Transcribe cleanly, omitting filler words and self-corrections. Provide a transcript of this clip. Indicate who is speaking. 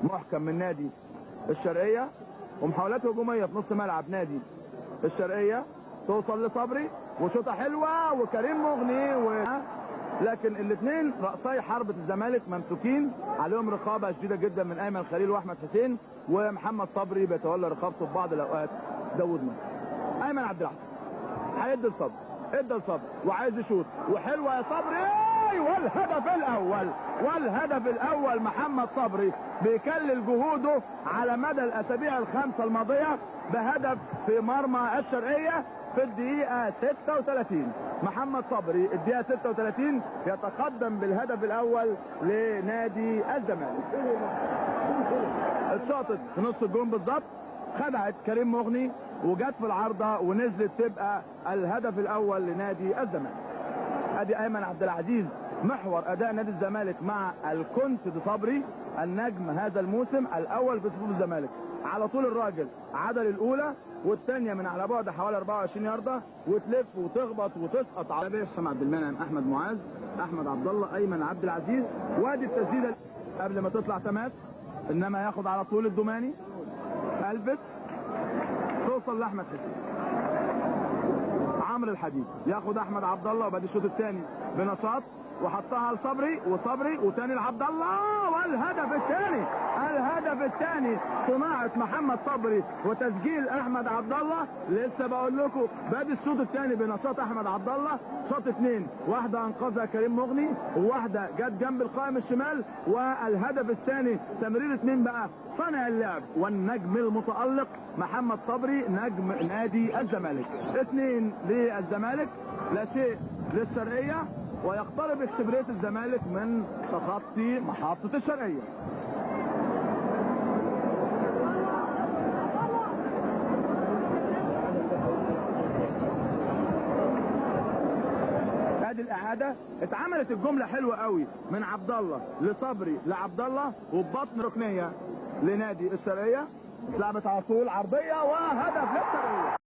Speaker 1: محكم من نادي الشرقية، ومحاولات هجومية في نص ملعب نادي الشرقية توصل لصبري وشوطة حلوة وكريم مغني لكن الاثنين رأسي حربة الزمالك ممسوكين عليهم رقابة شديدة جدا من ايمن خليل واحمد حسين، ومحمد صبري بيتولى رقابته في بعض الاوقات داوود مصر. ايمن عبد العزيز هيدي لصبري، ادى لصبري وعايز يشوط وحلوة يا صبري، والهدف الاول محمد صبري بيكلل جهوده على مدى الاسابيع الخمسة الماضية بهدف في مرمى الشرقية في الدقيقة 36. محمد صبري الدقيقة 36 يتقدم بالهدف الاول لنادي الزمالك. اتشاطت في نص الجون بالظبط، خدعت كريم مغني وجت في العارضة ونزلت تبقى الهدف الاول لنادي الزمالك. ادي ايمن عبد العزيز محور اداء نادي الزمالك مع الكونس دي صبري النجم هذا الموسم الاول في صفوف الزمالك. على طول الراجل عدل الاولى والثانيه من على بعد حوالي 24 يارده وتلف وتخبط وتسقط على حسام عبد المنعم، احمد معاذ، احمد عبد الله، ايمن عبد العزيز. وادي التسديده قبل ما تطلع تماس، انما ياخد على طول الدوماني البس توصل لاحمد حسين. عمرو الحديد ياخد احمد عبد الله وبعد الشوط الثاني بنشاط وحطها لصبري وتاني لعبد الله، والهدف الثاني صناعه محمد صبري وتسجيل احمد عبد الله. لسه بقول لكم بادي الشوط الثاني بنشاط احمد عبد الله، شاط اثنين، واحده انقذها كريم مغني وواحده جت جنب القائم الشمال، والهدف الثاني تمرير اثنين بقى صانع اللعب والنجم المتالق محمد صبري نجم نادي الزمالك. 2 للزمالك لا شيء للشرقيه، ويقترب استبريت الزمالك من تخطي محطة الشرقية. ادي الاعادة اتعملت الجملة حلوة قوي من عبد الله لصبري لعبد الله وببطن ركنية لنادي الشرقية، اتلعبت على طول عرضية وهدف للشرقية.